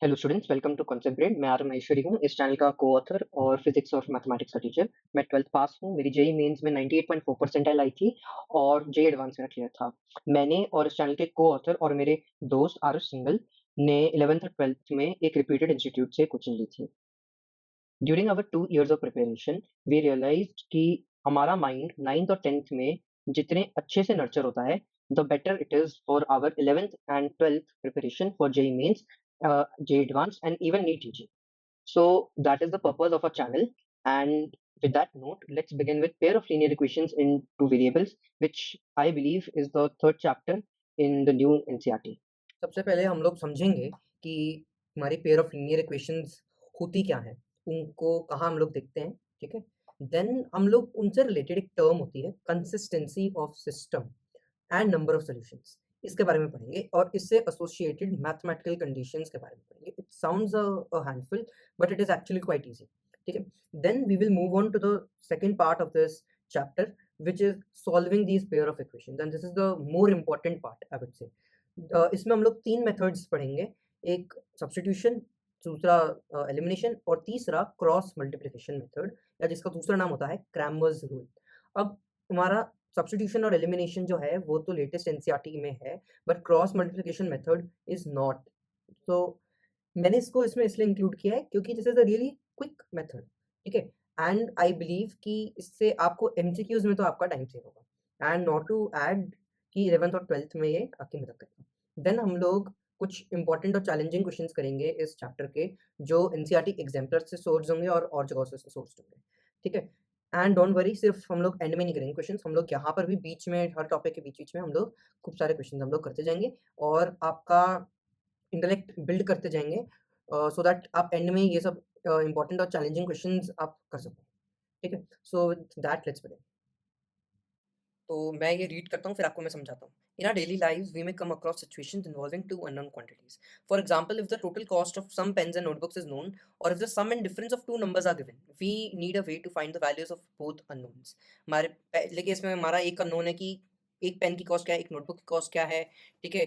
Hello students, welcome to concept grade. मैं R Maheshwari हूँ, इस चैनल का को-ऑथर और फिजिक्स और मैथमेटिक्स का टीचर। मैं 12th पास हूँ। मेरी जेईई मेंस में 98.4 परसेंटाइल आई थी और जेईई एडवांस मेरा क्लियर था। मैंने और इस चैनल के को-ऑथर और मेरे दोस्त आरुष सिंघल ने 11th और 12th में एक रेप्यूटेड इंस्टीट्यूट से कोचिंग ली थी। During our 2 years of preparation we realised कि हमारा माइंड 9th और 10th में जितने अच्छे से नर्चर होता है, the better it is for our 11th and 12th preparation for JEE mains, JEE advance and even NEET UG. So that is the purpose of our channel. And with that note, let's begin with pair of linear equations in two variables, which I believe is the third chapter in the new NCERT. सबसे पहले हम लोग समझेंगे कि हमारी pair of linear equations होती क्या हैं, उनको कहाँ हम लोग देखते हैं, ठीक है? देन हम लोग उनसे रिलेटेड एक टर्म होती है consistency of system and number of solutions, इसके बारे में पढ़ेंगे और इससे एसोसिएटेड मैथमेटिकल कंडीशंस के बारे में पढ़ेंगे। It sounds a handful but it is actually quite easy, ठीक है? Then we will move on to the second part of this chapter which is solving these pair of equations and this is the more important part I would say. इसमें हम लोग 3 methods पढ़ेंगे, एक substitution, दूसरा elimination और तीसरा cross multiplication method या जिसका दूसरा नाम होता है क्रैमर्स रूल। अब हमारा सब्स्टिट्यूशन और एलिमिनेशन जो है वो तो लेटेस्ट एनसीईआरटी में है, but cross multiplication method is not. तो मैंने इसको इसमें इसलिए इंक्लूड किया है क्योंकि this is a really quick method, ठीक है? एंड आई बिलीव कि इससे आपको एमसीक्यूज़ में तो आपका टाइम सेव होगा एंड नॉट टू ऐड कि 11th और 12th में ये आपकी मदद करेगा। देन हम लोग कुछ इंपॉर्टेंट और चैलेंजिंग क्वेश्चंस करेंगे इस चैप्टर के, जो एनसीईआरटी एग्जाम्पलर से सोर्स होंगे और जगहों से सोर्स होंगे, ठीक है? एंड डोंट वरी, सिर्फ हम लोग एंड में नहीं करेंगे क्वेश्चंस, हम लोग यहाँ पर भी बीच में हर टॉपिक के बीच-बीच में हम लोग खूब सारे क्वेश्चंस हम लोग करते जाएँगे और आपका इंटेलेक्ट बिल्ड करते जाएँगे सो दैट आप एंड में ये सब इंपॉर्टेंट और चैलेंजिंग क्वेश्चंस आप कर सको, ठीक है? So with that let's begin. तो मैं ये रीड करता हूँ फिर आपको मैं समझाता हूँ। In our daily lives, we may come across situations involving two unknown quantities. For example, if the total cost of some pens and notebooks is known, or if the sum and difference of two numbers are given, we need a way to find the values of both unknowns. हमारे पहले case में हमारा एक unknown है कि एक pen की cost क्या है, एक नोटबुक की कॉस्ट क्या है, ठीक है?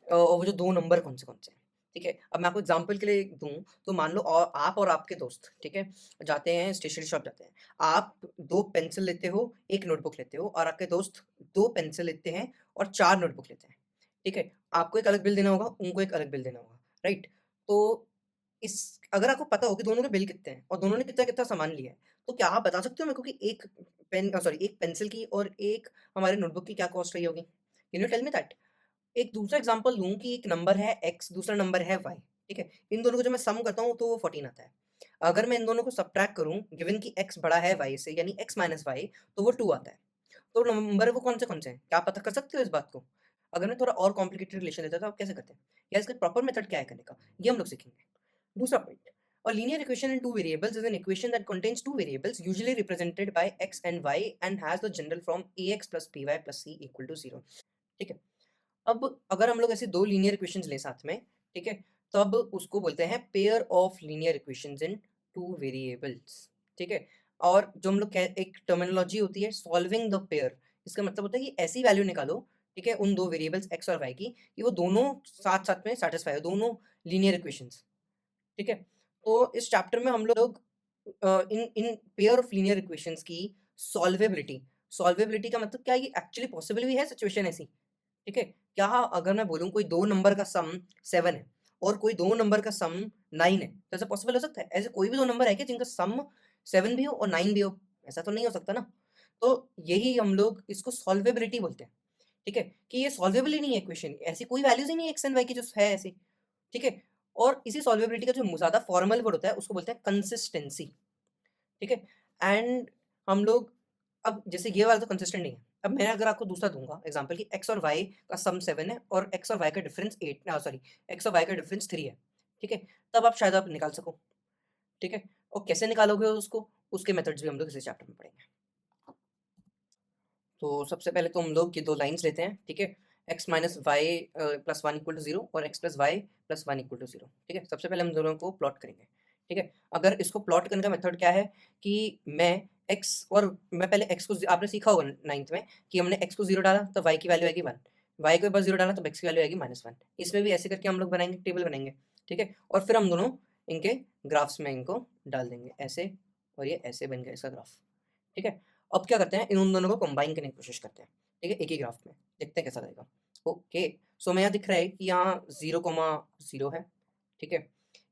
और वो जो दो नंबर कौन से हैं, ठीक है? अब मैं आपको एग्जांपल के लिए दूँ, तो मान लो आप और आपके दोस्त, ठीक है? जाते हैं स्टेशनरी शॉप जाते हैं। आप 2 पेंसिल लेते हो, 1 नोटबुक लेते हो और आपके दोस्त 2 पेंसिल लेते हैं और 4 नोटबुक लेते हैं, ठीक है? आपको एक अलग बिल देना होगा, उनको एक अलग बिल देना होगा, राइट? तो इस अगर आपको पता हो कि दोनों के बिल कितने हैं और दोनों ने कितना-कितना सामान लिया है, तो क्या आप बता सकते हो मेरे को कि एक एक पेंसिल की और एक हमारे नोटबुक की क्या कॉस्ट रही होगी? Can you tell me that? एक दूसरा एग्ज़ाम्पल लूँ कि एक नंबर है x, दूसरा नंबर है y, ठीक है? इन दोनों को जब मैं सम करता हूँ तो वो 14 आता है। अगर मैं इन दोनों को सबट्रैक्ट करूँ, गिवन कि x बड़ा है y से यानी x माइनस y, तो वो 2 आता है। तो नंबर वो कौन से हैं? क्या आप पता कर सकते हो इस बात को? अगर मैं थोड़ा और कॉम्प्लिकेटेड रिलेशन देता तो आप कैसे करते? या इसका प्रॉपर मेथड क्या है करने का? ये हम लोग सीखेंगे। दूसरा point, a linear equation in two variables is an equation that contains two variables usually represented by x and y and has the general form ax plus by plus c equal to 0, ठीक है? अब अगर हम लोग ऐसे 2 linear equations लें साथ में, ठीक है? तब उसको बोलते हैं pair of linear equations in 2 variables, ठीक है? और जो हम लोग कह एक टर्मिनोलॉजी होती है सॉल्विंग द पेयर, इसका मतलब होता है कि ऐसी वैल्यू निकालो, ठीक है? उन 2 वेरिएबल्स x और y की कि वो दोनों साथ-साथ में सैटिस्फाई हो, दोनों लीनियर इक्वेशंस, ठीक है? तो इस चैप्टर में हम लोग इन इन पेयर ऑफ लीनियर इक्वेशंस की सॉल्वेबिलिटी, सॉल्वेबिलिटी का मतलब क्या ये एक्चुअली पॉसिबल भी है सिचुएशन ऐसी? ठीक है? क्या अगर मैं बोलूँ कोई 2 नंबर का सम 7 है और कोई 2 नंबर का सम 9 है, तो ऐसा पॉसिबल हो सकता है? ऐसे कोई भी 2 नंबर है क्या जिनका सम 7 भी हो और 9 भी हो? ऐसा तो नहीं हो सकता ना। तो यही हम लोग इसको सॉल्वेबिलिटी बोलते हैं, ठीक है? कि ये सॉल्वेबल ही नहीं है इक्वेशन, ऐसी कोई वैल्यूज़ ही नहीं है एक्स एंड वाई की जो है ऐसी, ठीक है? और इसी सॉल्वेबिलिटी का जो ज़्यादा फॉर्मल वर्ड होता है उसको बोलते हैं कंसिस्टेंसी, ठीक है? एंड हम लोग अब जैसे ये वाला तो कंसिस्टेंट नहीं है। अब मैं अगर आपको दूसरा दूँगा एग्ज़ाम्पल कि x और y का सम 7 है और x और y का डिफरेंस 8 सॉरी x और y का डिफरेंस 3 है, ठीक है? तब आप शायद आप निकाल सको, ठीक है? और कैसे निकालोगे उसको, उसके मेथड्स भी हम लोग इसी चैप्टर में पढ़ेंगे। तो सबसे पहले तो हम लोग ये 2 लाइन्स लेते हैं, ठीक है? x minus y plus 1 equal to 0 और x plus y plus 1 equal to 0, ठीक है? सबसे पहले हम दोनों को प्लॉट करेंगे, ठीक है? अगर इसको प्लॉट करने का मेथड क्या है कि मैं x और मैं पहले x को आपने सीखा होगा 9th में कि हमने x को 0 डाला तो y की वैल्यू आएगी 1, y को एक बार 0 डाला तो x की वैल्यू आएगी -1। इसमें भी ऐसे करके हम लोग बनाएँगे, टेबल बनाएँगे। ठीक है, और फिर हम दोनों इनके ग्राफ्स में इनको डाल देंगे ऐसे, और ये ऐसे बन गया इसका ग्राफ। ठीक है, अब क्या करते हैं, इन उन दोनों को कंबाइन करने की कोशिश करते हैं। ठीक है, एक ही ग्राफ में देखते हैं कैसा रहेगा। ओके, सो मैं यहाँ दिख रहा है कि यहाँ 0,0 है। ठीक है,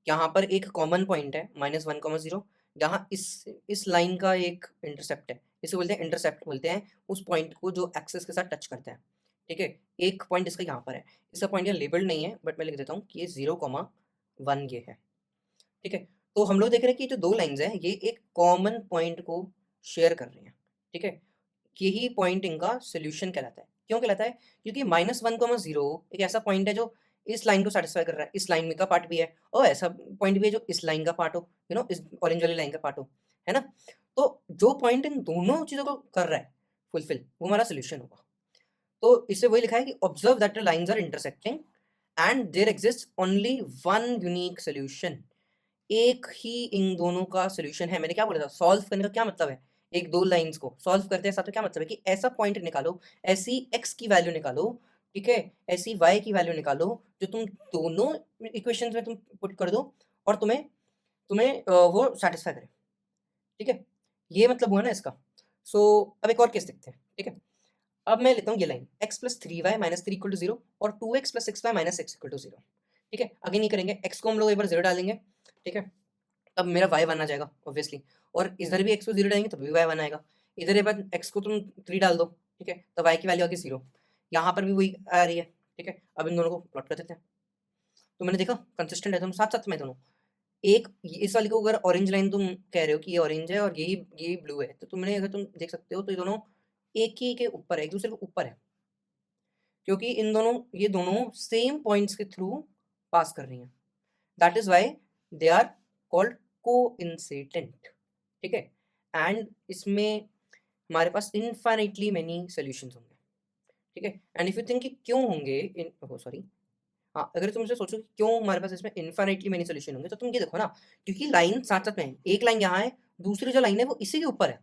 यहाँ पर एक कॉमन पॉइंट है -1,0, यहाँ इस लाइन का एक इंटरसेप्ट है, इसे बोलते हैं इंटरसेप्ट, बोलते हैं उस पॉइंट को जो एक्सेस के साथ टच करता है। ठीक है, एक पॉइंट इसका यहाँ पर है, इसका पॉइंट यहाँ लेबल्ड नहीं है, बट मैं लिख देता हूँ कि ये 0,1 ये है। ठीक है, तो हम लोग देख रहे हैं कि जो दो लाइंस हैं ये एक कॉमन पॉइंट को शेयर कर रही हैं। ठीक है, यही पॉइंट इनका सोल्यूशन कहलाता है। क्यों कहलाता है? क्योंकि -1,0 एक ऐसा पॉइंट है जो इस लाइन को सैटिस्फाई कर रहा है, इस लाइन का पार्ट भी है, और ऐसा पॉइंट भी है जो इस लाइन का पार्ट हो, इस ऑरेंज वाली लाइन का पार्ट हो, है ना? तो जो पॉइंट इन दोनों चीज़ों को कर रहा है फुलफिल, वो हमारा सोल्यूशन होगा। तो इससे वही लिखा है कि observe that the lines are intersecting and there exists only one unique solution. एक ही इन दोनों का सॉल्यूशन है। मैंने क्या बोला था, सॉल्व करने का क्या मतलब है? एक दो लाइंस को सॉल्व करते हैं साथ में, क्या मतलब है कि ऐसा पॉइंट निकालो, ऐसी एक्स की वैल्यू निकालो, ठीक है, ऐसी वाई की वैल्यू निकालो जो तुम दोनों इक्वेशंस में तुम पुट कर दो और तुम्हें तुम्हें वो सेटिस्फाई करे। ठीक है, ये मतलब हुआ ना इसका। सो अब एक और केस देखते हैं। ठीक है, अब मैं लेता हूँ ये लाइन x + 3y - 3 = 0 और 2x + 6y - 6 = 0। ठीक है, अगेन ये करेंगे, x को हम लोग एक बार 0 डालेंगे। ठीक है, अब मेरा y 1 आ जाएगा ऑब्वियसली, और इधर भी x को 0 डालेंगे तब भी y 1 आएगा। इधर एक बार x को तुम 3 डाल दो, ठीक है, तो y की वैल्यू आ गई 0। यहाँ पर भी वही आ रही है। ठीक है, अब इन दोनों को प्लॉट कर देते हैं। तो मैंने देखा कंसिस्टेंट है दोनों, साथ-साथ में दोनों। एक इस वाली को अगर ऑरेंज लाइन तुम कह रहे हो कि ये ऑरेंज है और यही ब्लू है, तो तुमने अगर तुम देख सकते हो तो ये दोनों एक ही के ऊपर है, एक दूसरे के ऊपर है। क्योंकि ये दोनों सेम पॉइंट्स के थ्रू पास कर रही हैं। That is why they are called coincident. ठीक है, एंड इसमें हमारे पास इनफाइनाइटली मेनी सॉल्यूशंस होंगे। ठीक है, एंड इफ यू थिंक कि क्यों होंगे इन सॉरी, हाँ, अगर तुम इसे सोचो कि क्यों हमारे पास इसमें इनफाइनाइटली मेनी सॉल्यूशन होंगे, तो तुम ये देखो ना, क्योंकि लाइन साथ साथ में है, एक लाइन यहाँ है, दूसरी जो लाइन है वो इसी के ऊपर है।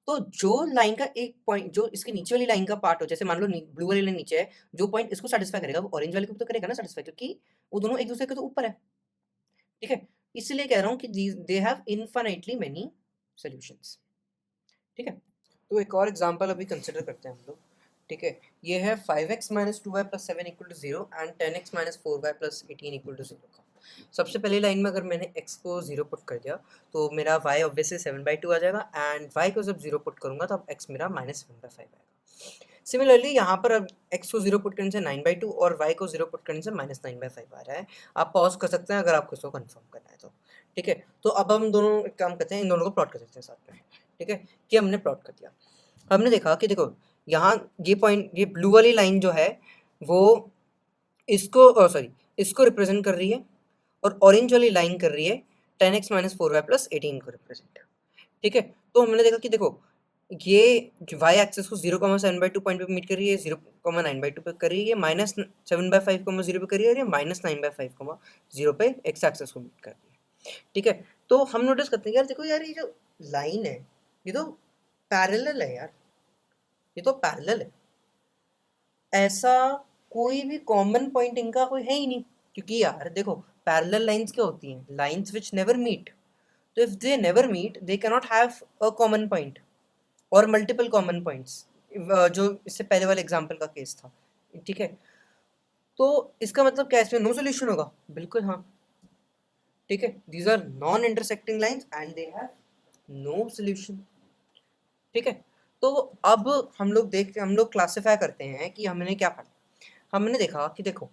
तो जो लाइन का एक पॉइंट जो इसके नीचे वाली लाइन का पार्ट हो, जैसे मान लो ब्लू वाली लाइन नीचे है, जो पॉइंट इसको सेटिस्फाई करेगा वो ऑरेंज वाले को भी तो करेगा ना सेटिस्फाई, क्योंकि वो दोनों एक दूसरे के तो ऊपर है। ठीक है, इसलिए कह रहा हूँ कि they have infinitely many solutions. ठीक है, तो एक और एग्जांपल अभी कंसिडर करते हैं हम लोग। ठीक है, ये है 5x - 2y + 7 = 0 and 10x - 4y + 18 = 0 का। सबसे पहली लाइन में अगर मैंने x को 0 पुट कर दिया तो मेरा y ऑब्वियसली 7/2 आ जाएगा, एंड y को जब 0 पुट करूंगा तो अब x मेरा -1/5 आएगा। सिमिलरली यहाँ पर अब x को 0 पुट करने से 9/2 और y को 0 पुट करने से -9/5 आ रहा है। आप पॉज कर सकते हैं अगर आपको इसको कंफर्म करना है तो। ठीक है, तो अब हम दोनों एक काम करते हैं, इन दोनों को प्लॉट कर देते हैं साथ में। ठीक है, कि हमने प्लॉट कर दिया, हमने देखा कि देखो यहाँ ये पॉइंट, ये ब्लू वाली लाइन जो है वो इसको सॉरी इसको रिप्रेजेंट कर रही है, और ऑरेंज वाली लाइन कर रही है 10x - 4y + 18 को रिप्रेजेंट। ठीक है, तो हमने देखा कि देखो ये y एक्सिस को 0,7/2 पॉइंट पे मीट कर रही है, 0,9/2 पे कर रही है, -7/5, 0 पे कर रही है, और ये -9/5, 0 पे x एक्सिस को मीट कर रही है। ठीक है, तो हम नोटिस करते हैं यार, देखो यार ये जो लाइन है ये तो पैरेलल है यार, ये तो पैरेलल है। ऐसा कोई भी कॉमन पॉइंट इनका कोई है ही नहीं, क्योंकि यार देखो पैरेलल लाइंस क्या होती हैं, लाइंस विच नेवर मीट। तो if they never meet they can not have a common point और मल्टीपल कॉमन पॉइंट्स, जो इससे पहले वाले एग्जांपल का केस था। ठीक है, तो इसका मतलब क्या इसमें नो सोल्यूशन होगा? बिल्कुल हाँ। ठीक है, these are non intersecting lines and they have no solution. ठीक है, तो अब हम लोग क्लासिफाई करते हैं कि हमने क्या पढ़ा। हमने देखा कि देखो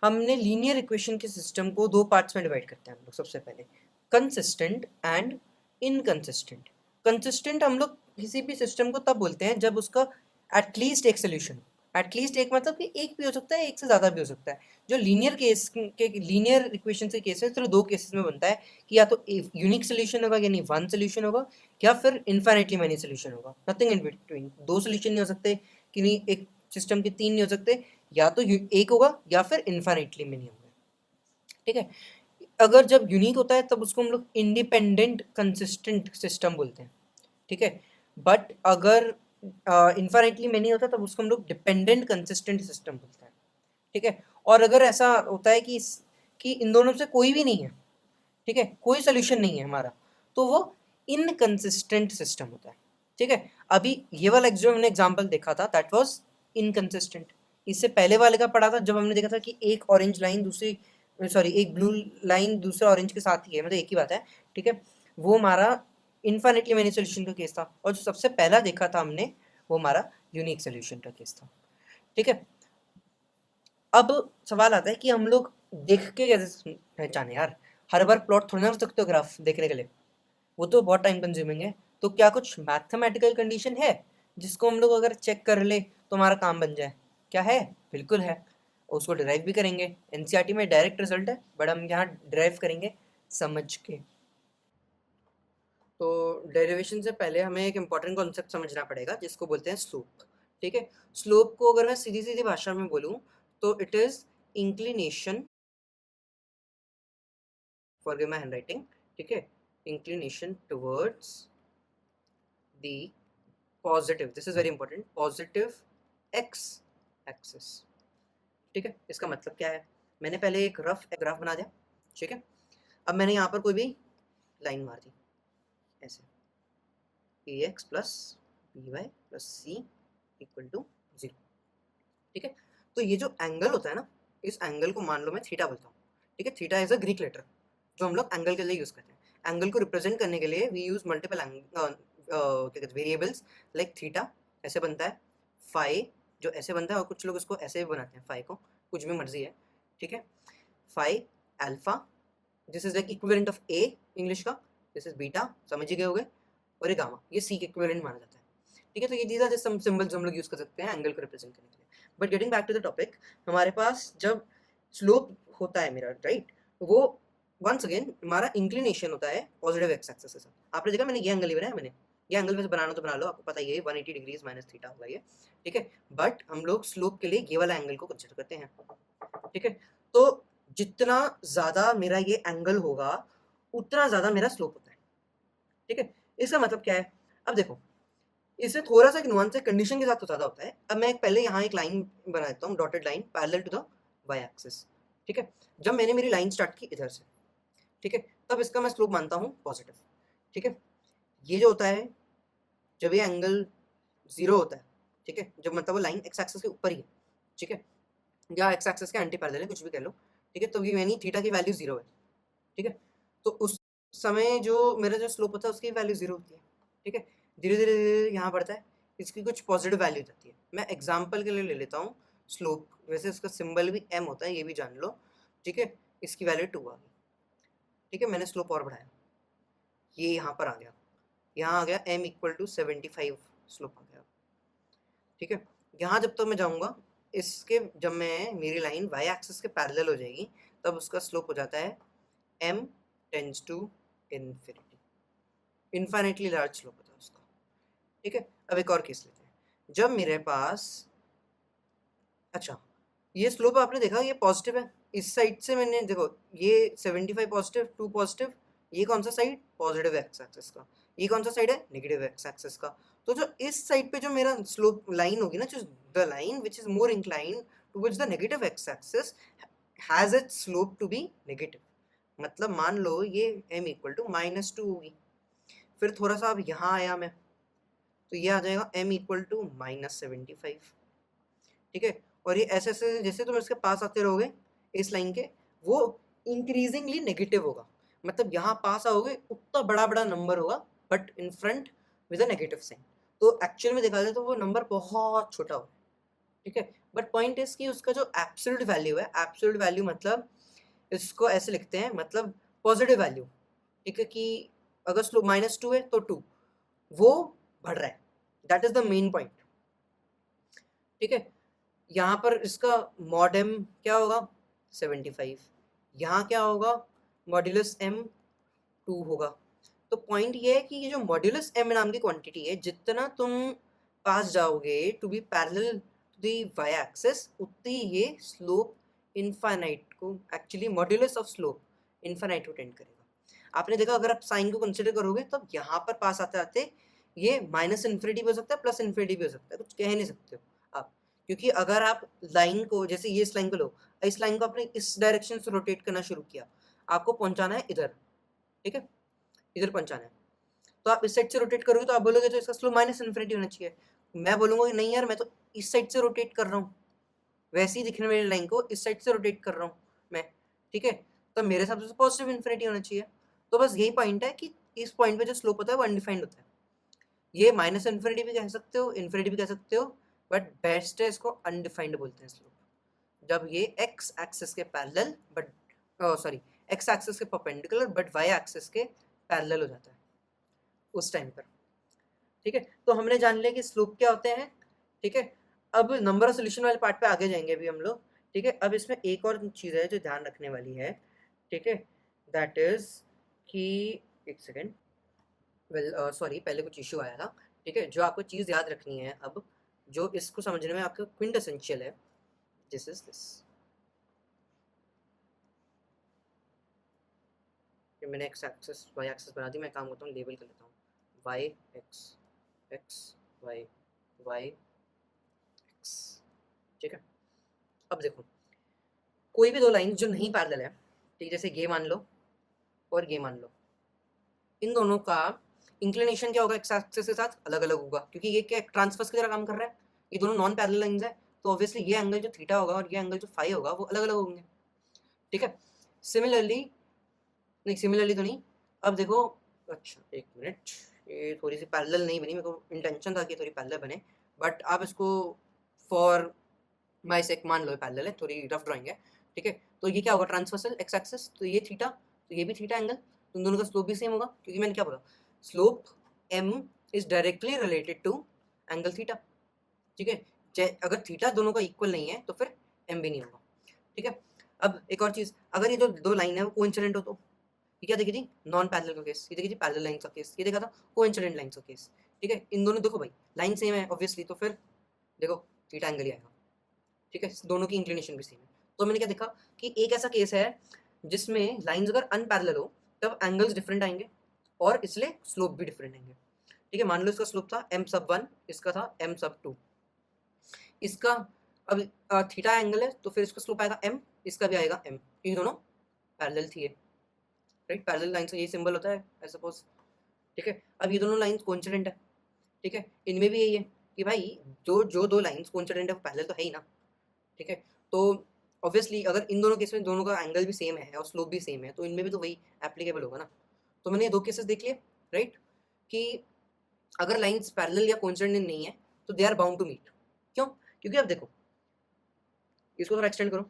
हमने लीनियर इक्वेशन के सिस्टम को दो पार्ट्स में डिवाइड करते हैं हम लोग। सबसे पहले कंसिस्टेंट एंड इनकंसिस्टेंट। कंसिस्टेंट हम लोग किसी भी सिस्टम को तब बोलते हैं जब उसका एटलीस्ट एक सोल्यूशन, एटलीस्ट एक मतलब कि एक भी हो सकता है, एक से ज़्यादा भी हो सकता है। जो लीनियर केस के लीनियर इक्वेशन के केस है सिर्फ दो केसेस में बनता है, कि या तो यूनिक सोल्यूशन होगा यानी वन सोल्यूशन होगा, या फिर इन्फाइनाइटली मैनी सोल्यूशन होगा, नथिंग इन बिटवीन। दो सोल्यूशन नहीं हो सकते, कि नहीं एक सिस्टम के तीन नहीं हो सकते, या तो एक होगा या फिर इन्फाइनाइटली मैनी होगा। ठीक है, अगर जब यूनिक होता है तब उसको हम लोग इंडिपेंडेंट कंसिस्टेंट सिस्टम बोलते हैं। ठीक है, बट अगर इन्फाइनाइटली मैनी होता है तब उसको हम लोग डिपेंडेंट कंसिस्टेंट सिस्टम बोलते हैं। ठीक है, और अगर ऐसा होता है कि कि इन दोनों से कोई भी नहीं है, ठीक है, कोई सोल्यूशन नहीं है हमारा, तो वो इनकंसिस्टेंट सिस्टम होता है, ठीक है। अभी ये वाला जो हमने एग्जांपल देखा था दैट वाज इनकंसिस्टेंट। इससे पहले वाले का पढ़ा था जब हमने देखा था कि एक ऑरेंज लाइन दूसरी, सॉरी एक ब्लू लाइन दूसरे ऑरेंज के साथ ही है, मतलब एक ही बात है, ठीक है। वो हमारा इनफाइनाइटली मैनी सोल्यूशन का केस था, और जो सबसे पहला देखा था हमने वो हमारा यूनिक सोल्यूशन का केस था, ठीक है। अब सवाल आता है कि हम लोग देख के कैसे पहचाने यार, हर बार प्लॉट थोड़ी ना कर सकते हो ग्राफ देखने के लिए, वो तो बहुत टाइम कंज्यूमिंग है। तो क्या कुछ मैथमेटिकल कंडीशन है जिसको हम लोग अगर चेक कर ले तो हमारा काम बन जाए? क्या है? बिल्कुल है, और उसको डिराइव भी करेंगे। एनसीईआरटी में डायरेक्ट रिजल्ट है, बट हम यहाँ डिराइव करेंगे समझ के। तो डेरिवेशन से पहले हमें एक इंपॉर्टेंट कॉन्सेप्ट समझना पड़ेगा जिसको बोलते हैं स्लोप, ठीक है। स्लोप को अगर मैं सीधी सीधी भाषा में बोलूँ तो it is inclination, forgive my handwriting, ठीक है, inclination towards the positive, this is very important, positive x axis, ठीक है। इसका मतलब क्या है? मैंने पहले एक रफ ग्राफ बना दिया, ठीक है। अब मैंने यहाँ पर कोई भी लाइन मार दी ऐसे, a x plus b y plus c equal to 0, ठीक है। तो ये जो एंगल होता है ना, इस एंगल को मान लो मैं थीटा बोलता हूँ, ठीक है। Theta is a Greek letter जो हम लोग एंगल के लिए यूज करते हैं। एंगल को रिप्रेजेंट करने के लिए we use multiple variables, like theta ऐसे बनता है, फाई जो ऐसे बनता है, और कुछ लोग इसको ऐसे भी बनाते हैं फाई को, कुछ भी मर्जी है, ठीक है। Phi alpha, this is like equivalent of a English का, दिस इज बीटा, समझ ही गए होगे, और ये गामा, ये सी के इक्विवेलेंट माना जाता है, ठीक है। तो ये चीज़ सम सिंबल्स हम लोग यूज कर सकते हैं एंगल को रिप्रेजेंट करने के लिए। But getting back to the topic, हमारे पास जब स्लोप होता है मेरा, राइट, वो वंस अगेन हमारा इंक्लिनेशन होता है पॉजिटिव एक्स एक्सिस के साथ। आपने देखा मैंने ये एंगल ही बनाया, मैंने ये एंगल वैसे बनाना तो बना लो, आपको पता ही है 180 डिग्रीज माइनस थीटा होगा ये, ठीक है। बट हम लोग स्लोप के लिए ये वाला एंगल को कंसिडर करते हैं, ठीक है। तो जितना ज्यादा मेरा ये एंगल होगा उतना ज्यादा मेरा स्लोप होता है, ठीक है। इसका मतलब क्या है? अब देखो, इससे थोड़ा सा एक नुआंस कंडीशन के साथ तो ज़्यादा होता है। अब मैं पहले यहाँ एक लाइन बना देता हूँ, dotted line parallel to the y axis, ठीक है। जब मैंने मेरी लाइन स्टार्ट की इधर से, ठीक है, तब इसका मैं स्लोप मानता हूँ पॉजिटिव, ठीक है। ये जो होता है जब ये एंगल 0 होता है, ठीक है, जब मतलब वो लाइन एक्स एक्सिस के ऊपर ही है, ठीक है, या एक्स एक्सिस के एंटी पैरेलल है, कुछ भी कह लो, ठीक है। तो ये यानी थीटा की वैल्यू 0 है, ठीक है। तो उस समय जो मेरा जो स्लोप होता है उसकी वैल्यू 0 होती है, ठीक है। धीरे धीरे धीरे यहाँ बढ़ता है, इसकी कुछ पॉजिटिव वैल्यू जाती है। मैं एग्जांपल के लिए ले लेता हूँ स्लोप, वैसे इसका सिंबल भी m होता है, ये भी जान लो, ठीक है। इसकी वैल्यू 2 आ गई, ठीक है। मैंने स्लोप और बढ़ाया, ये यहाँ पर आ गया, यहाँ आ गया m इक्वल टू 75 स्लोप आ गया, ठीक है। यहाँ जब तक मैं जाऊँगा इसके, जब मैं मेरी लाइन y एक्सिस के पैरेलल हो जाएगी तब उसका स्लोप हो जाता है m tends to infinity, infinitely large slope होता है उसका, ठीक है। अब एक और केस लेते हैं, जब मेरे पास, अच्छा, ये स्लोप आपने देखा ये पॉजिटिव है, इस साइड से मैंने देखो ये 75 पॉजिटिव, 2 पॉजिटिव, ये कौन सा साइड? पॉजिटिव एक्स एक्सिस का। ये कौन सा साइड है? नेगेटिव एक्स एक्सिस का। तो जो इस साइड पे जो मेरा स्लोप लाइन होगी ना, जो the line which is more incline towards the negative x axis has its slope to be negative. मतलब मान लो ये m इक्वल टू -2 होगी, फिर थोड़ा सा अब यहाँ आया मैं, तो ये आ जाएगा m इक्वल टू -75, ठीक है। और ये ऐसे ऐसे जैसे तुम इसके पास आते रहोगे इस लाइन के, वो इंक्रीजिंगली नेगेटिव होगा, मतलब यहाँ पास आओगे उतना बड़ा बड़ा नंबर होगा, but in front with a negative sign. तो एक्चुअल में देखा जाए तो वो नंबर बहुत छोटा होगा, ठीक है। बट पॉइंट इज कि उसका जो एब्सोल्यूट वैल्यू है, एब्सोल्यूट वैल्यू मतलब इसको ऐसे लिखते हैं, मतलब पॉजिटिव वैल्यू, ठीक है, कि अगर स्लोप -2 है तो 2 वो बढ़ रहा है, that is the main point, ठीक है। यहाँ पर इसका मॉड m क्या होगा? 75। यहाँ क्या होगा? मॉड्यूलस m 2 होगा। तो पॉइंट ये है कि ये जो मॉड्यूलस m नाम की क्वांटिटी है, जितना तुम पास जाओगे to be parallel to the y axis, उतनी ये स्लोप इनफाइनाइट को, actually modulus of slope infinite को टेंड करेगा। आपने देखा अगर आप साइन को कंसिडर करोगे तो यहाँ पर पास आते आते ये माइनस इन्फिनिटी भी हो सकता है, प्लस इन्फिनिटी भी हो सकता है, कुछ कह नहीं सकते हो आप, क्योंकि अगर आप लाइन को, जैसे ये इस लाइन को लो, इस लाइन को आपने इस डायरेक्शन से रोटेट करना शुरू किया, आपको पहुंचाना है इधर, ठीक है, इधर पहुंचाना है, तो आप इस साइड से रोटेट करोगे तो आप बोलोगे तो इसका स्लोप माइनस इन्फिनिटी होना चाहिए। मैं बोलूंगा कि नहीं यार, मैं तो इस साइड से रोटेट कर रहा हूँ, वैसे ही दिखने वाली लाइन को इस साइड से रोटेट कर रहा हूँ मैं, ठीक है, तो मेरे हिसाब से पॉजिटिव इन्फिनिटी होना चाहिए। तो बस यही पॉइंट है कि इस पॉइंट पे जो स्लोप होता है वो अनडिफाइंड होता है। ये माइनस इन्फिनिटी भी कह सकते हो, इन्फिनिटी भी कह सकते हो, बट बेस्ट है इसको अनडिफाइंड बोलते हैं स्लोप, जब ये एक्स एक्सिस के parallel but sorry x axis के परपेंडिकुलर बट वाई एक्सिस के पैरेलल हो जाता है उस टाइम पर, ठीक है। तो हमने जान लिया कि स्लोप क्या होते हैं, ठीक है। अब नंबर ऑफ सोल्यूशन वाले पार्ट पे आगे जाएंगे अभी हम लोग, ठीक है। अब इसमें एक और चीज़ है जो ध्यान रखने वाली है, ठीक है, दैट इज कि एक सेकेंड, वेल सॉरी, पहले कुछ इशू आया था, ठीक है। जो आपको चीज़ याद रखनी है अब, जो इसको समझने में आपका क्विंट एसेंशियल है, दिस इज दिस। मैंने एक्स एक्सिस वाई एक्सिस बना दी, मैं काम करता हूँ लेबल कर लेता हूँ, y x x y y x, ठीक है। अब देखो, कोई भी दो लाइन जो नहीं पैरेलल है, ठीक, जैसे ये मान लो और ये मान लो, इन दोनों का इंक्लिनेशन क्या होगा एक्स एक्सिस के साथ अलग अलग होगा, क्योंकि ये क्या ट्रांसफर्स की तरह काम कर रहा है, ये दोनों नॉन पैरेलल लाइंस है, तो ऑब्वियसली ये एंगल जो थीटा होगा और ये एंगल जो फाई होगा वो अलग अलग होंगे, ठीक है। सिमिलरली, नहीं सिमिलरली तो नहीं, अब देखो, अच्छा एक मिनट, ये थोड़ी सी पैरेलल नहीं बनी, मेरे को इंटेंशन था कि थोड़ी पैरेलल बने, बट आप इसको फॉर माई सेक मान लो पैरेलल है, थोड़ी रफ ड्राइंग है, ठीक है। तो ये क्या होगा ट्रांसवर्सल एक्स एक्सिस, तो ये थीटा, तो ये भी थीटा एंगल, तो इन दोनों का स्लोप भी सेम होगा, क्योंकि मैंने क्या बोला, slope m is directly related to angle theta, ठीक है। अगर थीटा दोनों का इक्वल नहीं है तो फिर m भी नहीं होगा, ठीक है। अब एक और चीज, अगर ये जो दो लाइन है वो कोइंसिडेंट हो, तो ये क्या देखी थी, नॉन पैरेलल का केस, ये देखी थी पैरेलल लाइंस का केस, ये देखा था कोइंसिडेंट लाइंस का केस, ठीक है। इन दोनों देखो भाई लाइन सेम है ऑब्वियसली, तो फिर देखो थीटा एंगल ही आएगा, ठीक है, दोनों की इंक्लिनेशन भी सेम है। तो मैंने क्या देखा कि एक ऐसा केस है जिसमें लाइंस अगर अनपैरेलल हो तब एंगल्स डिफरेंट आएंगे और इसलिए स्लोप भी डिफरेंट आएंगे, ठीक है। मान लो इसका स्लोप था m सब 1, इसका था m सब 2, इसका अब थीटा एंगल है तो फिर इसका स्लोप आएगा m, इसका भी आएगा m, ये दोनों पैरेलल थी, राइट, पैरेलल लाइन से यही सिंबल होता है आई सपोज, ठीक है। अब ये दोनों लाइंस कोइंसिडेंट है, ठीक है, इनमें भी यही है कि भाई जो जो दो लाइंस कोइंसिडेंट है वो पैरेलल तो है ही ना, ठीक है। तो ऑब्वियसली अगर इन दोनों केस में दोनों का एंगल भी सेम है और स्लोप भी सेम है तो इनमें भी तो वही एप्लीकेबल होगा ना। तो मैंने ये दो केसेस देख लिए, राइट, कि अगर लाइंस पैरेलल या कोइंसिडेंट नहीं है तो they are bound to meet. क्यों? क्योंकि अब देखो, इसको थोड़ा एक्सटेंड करो,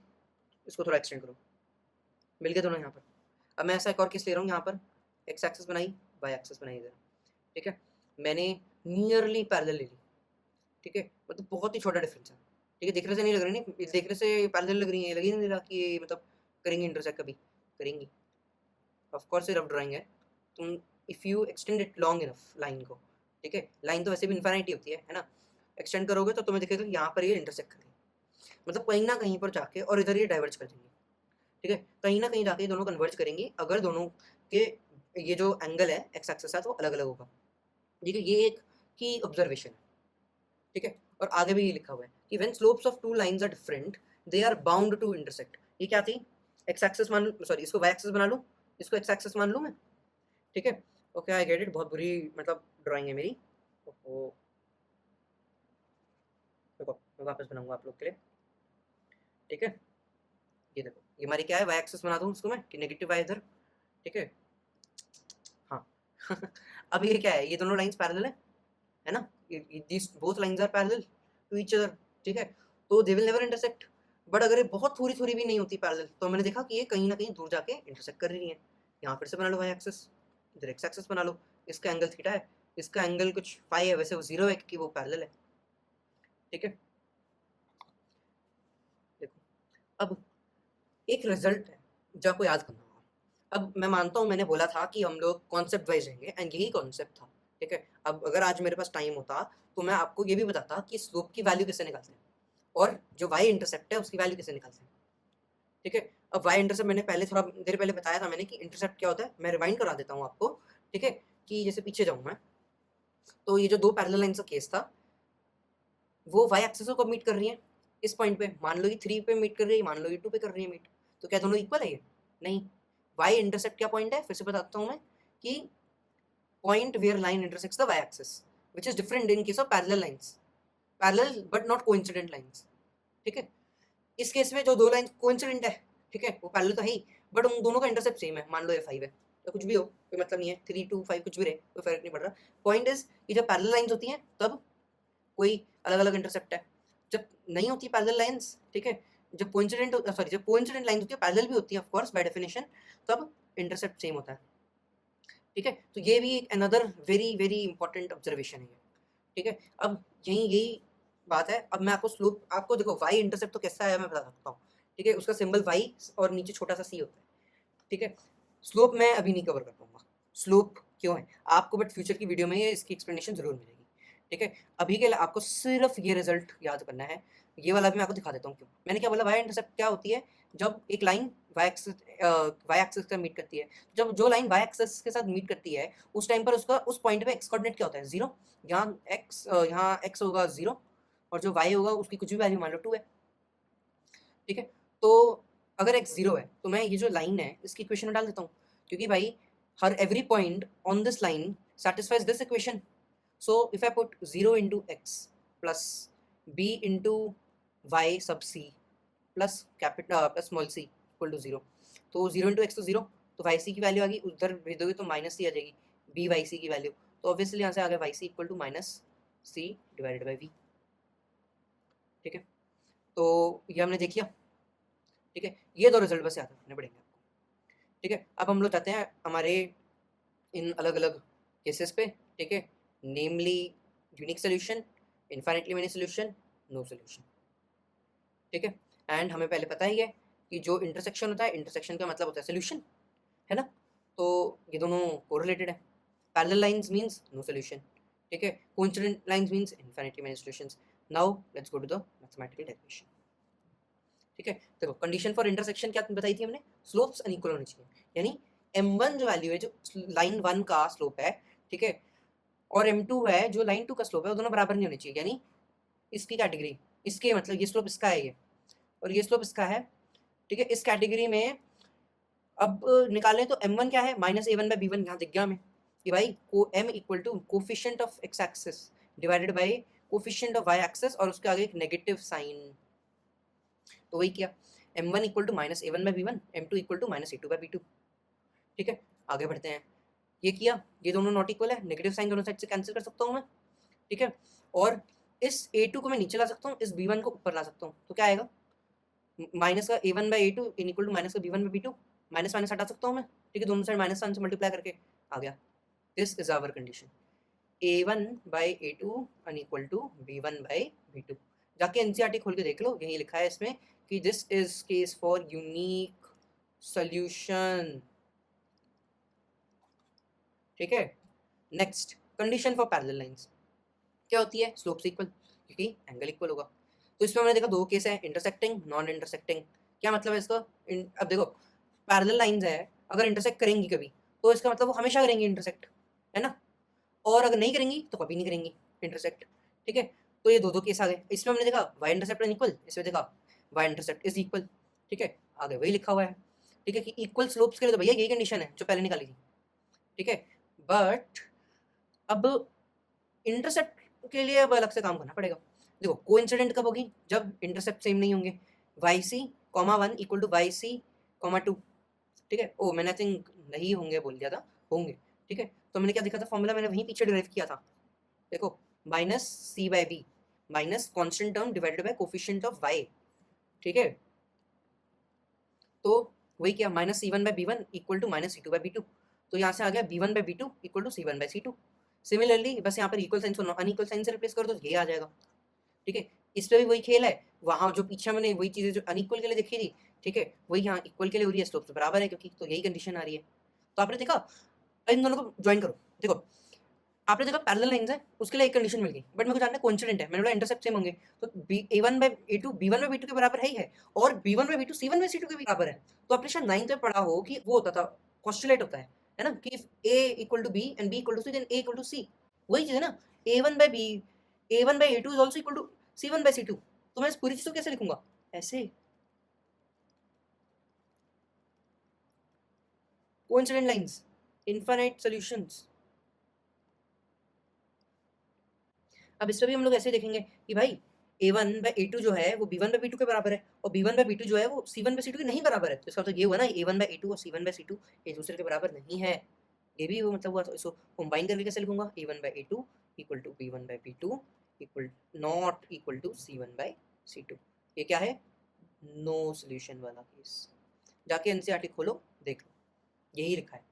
इसको थोड़ा एक्सटेंड करो, मिल गए दोनों यहाँ पर। अब मैं ऐसा एक और केस ले रहा हूँ, यहाँ पर एक्स एक्सिस बनाई, वाई एक्सिस बनाई इधर, ठीक है, मैंने नियरली पैरेलल ले ली, ठीक है, मतलब बहुत ही छोटा डिफरेंस है, ठीक है, देखने से नहीं लग रही, नहीं देखने से पैरेलल लग रही है, लग ही नहीं रहा कि ये मतलब करेंगे इंटरसेक्ट, कभी करेंगी, ऑफ कोर्स ये रफ ड्राइंग है, तुम if you extend it long enough line को, ठीक है, लाइन तो वैसे भी इन्फिनिटी होती है ना, एक्सटेंड करोगे तो तुम्हें दिखेगा कि यहाँ पर ये इंटरसेक्ट करेंगे, मतलब कहीं ना कहीं पर जाके और इधर ये डाइवर्ज कर देंगे, ठीक है, कहीं ना कहीं जाके ये दोनों कन्वर्ज करेंगी अगर दोनों के ये जो एंगल है एक्स एक्सिस के साथ वो अलग अलग होगा, ठीक है, ये एक की ऑब्जर्वेशन है, ठीक है। और आगे भी ये लिखा हुआ है कि when slopes of two lines are different they are bound to intersect. ये क्या थी, एक्स एक्सिस मान लूं, सॉरी इसको वाई एक्सिस बना लूं, इसको एक्स एक्सिस मान लूं मैं, ठीक है। ओके आई गेट इट, बहुत बुरी मतलब ड्राइंग है मेरी, ओहो देखो मैं वापस बनाऊंगा आप लोग के लिए, ठीक है। ये देखो ये हमारी क्या है, वाई एक्सिस बना दूं उसको मैं कि नेगेटिव वाई इधर, ठीक है, हाँ अब ये क्या है, ये दोनों लाइंस पैरेलल है ना, these both lines are parallel to each other, ठीक है, तो they will never intersect। But अगर ये बहुत थोड़ी थोड़ी भी नहीं होती पैरेलल तो मैंने देखा कि ये कहीं ना कहीं दूर जाके इंटरसेक्ट कर रही है। यहाँ फिर से बना लो वाई एक्सिस, इधर एक्स एक्सिस बना लो, इसका एंगल थीटा है, इसका एंगल कुछ फाई है, वैसे वो जीरो है क्योंकि वो पैरेलल है, ठीक है। देखो अब एक रिजल्ट है जो आपको याद करना होगा। अब मैं मानता हूँ मैंने बोला था कि हम लोग कॉन्सेप्ट वाइज जाएंगे एंड यही कॉन्सेप्ट था, ठीक है। अब अगर आज मेरे पास टाइम होता तो मैं आपको ये भी बताता कि स्लोप की वैल्यू कैसे निकालते हैं और जो वाई इंटरसेप्ट है उसकी वैल्यू कैसे निकालते हैं, ठीक है। अब वाई इंटरसेप्ट मैंने पहले थोड़ा देर पहले बताया था मैंने कि इंटरसेप्ट क्या होता है, मैं रिवाइंड करा देता हूँ आपको, ठीक है, कि जैसे पीछे जाऊँ मैं, तो ये जो दो पैरेलल लाइंस का केस था वो वाई एक्सिस को मीट कर रही है, इस पॉइंट पे मान लो ये 3 पे मीट कर रही है, मान लो ये 2 पे कर रही है मीट, तो क्या दोनों इक्वल है ये? नहीं। वाई इंटरसेप्ट क्या पॉइंट है, फिर से बताता हूँ मैं, कि point where line intersects the y axis, which is different in case of parallel lines, parallel but not coincident lines. ठीक है, इस केस में जो दो लाइन कोइंसिडेंट है, ठीक है, वो पैरेलल तो है ही, बट उन दोनों का इंटरसेप्ट सेम है, मान लो ये 5 है, तो कुछ भी हो कोई मतलब नहीं है, 3 2 5 कुछ भी रहे, कोई फर्क नहीं पड़ रहा। पॉइंट इज कि जब पैरेलल लाइंस होती हैं तब कोई अलग अलग इंटरसेप्ट है, जब नहीं होती पैरेलल लाइंस, ठीक है, जब कोइंसिडेंट लाइंस होती है, पैरेलल भी होती है ऑफ कोर्स बाय डेफिनेशन, तब इंटरसेप्ट सेम होता है। ठीक है, तो ये भी एक another very very important observation है। ठीक है, अब यही बात है। अब मैं आपको स्लोप, आपको देखो वाई इंटरसेप्ट तो कैसा है मैं बता सकता हूँ। ठीक है, उसका सिंबल वाई और नीचे छोटा सा सी होता है। ठीक है, स्लोप मैं अभी नहीं कवर कर पाऊंगा, स्लोप क्यों है आपको, बट फ्यूचर की वीडियो में ये इसकी एक्सप्लेनेशन जरूर मिलेगी। ठीक है, अभी के लिए आपको सिर्फ ये रिजल्ट याद करना है। ये वाला भी मैं आपको दिखा देता हूँ क्यों मैंने क्या बोला। वाई इंटरसेप्ट क्या होती है, जब एक लाइन वाई एक्सिस का मीट करती है, जब जो लाइन वाई एक्सिस के साथ मीट करती है उस टाइम पर उसका उस पॉइंट पे एक्स कोऑर्डिनेट क्या होता है, 0। यहाँ एक्स होगा 0 और जो वाई होगा उसकी कुछ भी वैल्यू मान लो 2 है। ठीक है, तो अगर x 0 है तो मैं ये जो लाइन है इसकी इक्वेशन में डाल देता हूँ, क्योंकि भाई हर every point on this line satisfies this equation. So if I put 0 into x plus b into y sub c plus plus small c equal to 0, तो 0 into x तो 0, तो वाई सी की वैल्यू आ गई, उधर भेज दोगे तो minus सी आ जाएगी, बी वाई सी की वैल्यू, तो ऑब्वियसली यहाँ से आ गया y c equal to minus c divided by v. ठीक है, तो ये हमने देख लिया। ठीक है, ये दो रिजल्ट बस याद रखने पड़ेंगे आपको। ठीक है, अब हम लोग जाते हैं हमारे इन अलग अलग केसेस पे। ठीक है, namely unique solution, infinitely many solution, no solution. ठीक है, एंड हमें पहले पता ही है कि जो इंटरसेक्शन होता है, इंटरसेक्शन का मतलब होता है सोल्यूशन, है ना, तो ये दोनों कोरिलेटेड है। Parallel lines means no solution, ठीक है, coincident lines means infinitely many solutions. Now let's go to the mathematical definition. ठीक है, देखो कंडीशन फॉर इंटरसेक्शन क्या बताई थी हमने, स्लोप्स अनइक्वल होनी चाहिए, यानी m1 जो वैल्यू है, जो लाइन 1 का स्लोप है, ठीक है, और m2 है जो लाइन 2 का स्लोप है, वो दोनों बराबर नहीं होने चाहिए, यानी इसकी कैटेगरी, इसके मतलब ये स्लोप इसका है ये, और ये स्लोप इसका है। ठीक है, इस कैटेगरी में अब निकालें तो m1 क्या है, माइनस a1 बाई b1, यहाँ दिख गया हमें कि भाई को m equal to coefficient of x axis divided by coefficient of y axis, और उसके आगे एक नेगेटिव साइन, तो वही किया, m1 equal to minus a1 by b1, m2 equal to minus a2 by b2। ठीक है, आगे बढ़ते हैं, ये किया, ये दोनों नॉट इक्वल है, नेगेटिव साइन दोनों साइड से कैंसिल कर सकता हूँ मैं। ठीक है, और इस a2 को मैं नीचे ला सकता हूँ, इस b1 को ऊपर ला सकता हूँ, तो क्या आएगा, माइनस का a1 by a2 in equal to minus का b1 by b2, minus minus हटा सकता हूँ मैं। ठीक है, दोनों साइड माइनस साइन से मल्टीप्लाई करके आ गया, this is our condition, a1 by a2 unequal to b1 by b2। जाके एनसीईआरटी खोल के देख लो, यही लिखा है इसमें कि this is case for unique solution. ठीक है, next condition for parallel lines क्या होती है, स्लोप्स इक्वल, क्योंकि एंगल इक्वल होगा। तो इसमें हमने देखा दो केस है, इंटरसेक्टिंग, नॉन इंटरसेक्टिंग। क्या मतलब है इसका, अब देखो पैरेलल लाइंस है, अगर इंटरसेक्ट करेंगी कभी तो इसका मतलब वो हमेशा करेंगी इंटरसेक्ट, है ना, और अगर नहीं करेंगी तो कभी नहीं करेंगी इंटरसेक्ट। ठीक है, तो ये दो दो केस आ गए, इसमें हमने देखा वाई इंटरसेप्ट इक्वल, इसमें देखा वाई इंटरसेप्ट इज इक्वल। ठीक है, आगे वही लिखा हुआ है। ठीक है, कि इक्वल स्लोप्स के लिए तो भैया यही कंडीशन है जो पहले निकाली थी। ठीक है, बट अब इंटरसेप्ट के लिए अब अलग से काम करना पड़ेगा। देखो कोइंसिडेंट कब होगी, जब इंटरसेप्ट सेम नहीं होंगे, y c comma 1 equal to y c comma 2। ठीक है, ओ मैंने आई थिंक नहीं होंगे बोल दिया था, होंगे। ठीक है, तो मैंने क्या देखा था फॉर्मूला, मैंने वहीं पीछे डिराइव किया था, देखो minus c by b minus constant term divided by coefficient of y. ठीक है, तो वही किया, minus c one by b one equal to minus c two by b two, तो यहाँ से आ गया b one by b two equal to c one by c two. Similarly बस यहाँ पर इक्वल साइन को अनइक्वल साइन से रिप्लेस कर दो तो ये आ जाएगा। ठीक है, इस पे भी वही खेल है, वहाँ जो पीछे मैंने वही चीज़ें जो अनइक्वल के लिए देखी थी, ठीक है, वही यहाँ इक्वल के लिए हो रही है, स्लोप तो बराबर है क्योंकि, तो यही कंडीशन आ रही है। तो आपने देखा, इन दोनों को ज्वाइन करो, देखो आपने देखा पैरेलल लाइंस है, उसके लिए एक कंडीशन मिल गई, बट मेरे को जानना है कोइंसिडेंट है, मैंने बोला इंटरसेप्ट सेम होंगे, तो a1 by a2 b1 by b2 के बराबर है ही है, और b1 by b2 c1 by c2 के भी बराबर है। तो आपने शायद 9th में पढ़ा हो कि वो होता था, पोस्टुलेट होता है ना, कि if a equal to b and b equal to c then a equal to c, वही चीज है ना, a1 by b a1 by a2 is also equal to c1 by c2। तो मैं इस पूरी चीज को कैसे लिखूंगा, ऐसे कोइंसिडेंट लाइंस, इनफाइनाइट सॉल्यूशंस। अब इस पे भी हम लोग ऐसे देखेंगे कि भाई a1/a2 जो है वो b1/b2 के बराबर है, और b1/b2 जो है वो c1/c2 के नहीं बराबर है। तो इसका मतलब ये हुआ ना, a1/a2 और c1/c2 एक दूसरे के बराबर नहीं है। ये भी वो मतलब हुआ। तो इसको कंबाइन करके कैसे लिखूंगा, a1/a2 equal to b1/b2 equal not equal to c1/c2। ये क्या है, नो सोल्यूशन वाला केस। जाके एनसीईआरटी खोलो देख लो, यही लिखा है।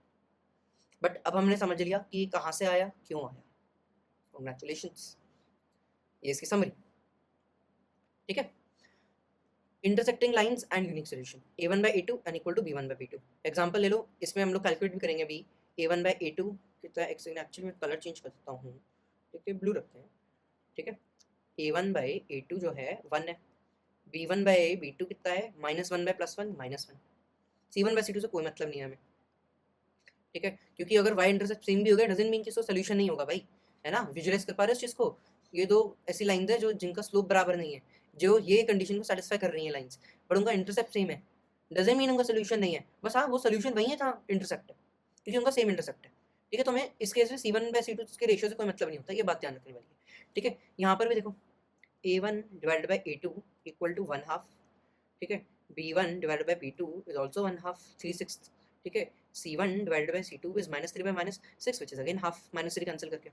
बट अब हमने समझ लिया कि ये कहाँ से आया, क्यों आया। कॉन्ग्रेचुलेशंस, ये इसकी समरी। ठीक है, intersecting lines and unique solution a1/a2 and equal to b1/b2। Example ले लो, इसमें हम लोग कैलकुलेट भी करेंगे अभी। a1/a2 कितना, एक्चुअली मैं कलर चेंज कर देता हूँ, ठीक है, ब्लू रखते हैं। ठीक है, a1/a2 जो है 1 है, b1/b2 कितना है, -1 बाय +1 -1। c1/c2 से कोई मतलब नहीं है हमें, ठीक है, क्योंकि अगर y इंटरसेप्ट सेम भी हो गया डजंट मीन कि इसका सोल्यूशन नहीं होगा भाई, है ना। विजुअलाइज कर पा रहे हो इस चीज को। ये दो ऐसी लाइंस है जो जिनका स्लोप बराबर नहीं है, जो ये कंडीशन को सेटिस्फाई कर रही है लाइंस, पर उनका इंटरसेप्ट सेम है, डजंट मीन उनका सोल्यूशन नहीं है। बस हाँ, वो सोल्यूशन वही है जहाँ इंटरसेप्ट है, क्योंकि उनका सेम इंटरसेप्ट है। ठीक है, तो हमें इस केस में c1/c2 के रेशियो से कोई मतलब नहीं होता, ये बात ध्यान रखने वाली है। ठीक है, यहाँ पर भी देखो a1/a2 इक्वल टू 1/2। ठीक है, b1/b2 इज ऑल्सो 1/2, 3/6। ठीक है, c1/c2 is -3/-6 which is again half, -3 cancel करके।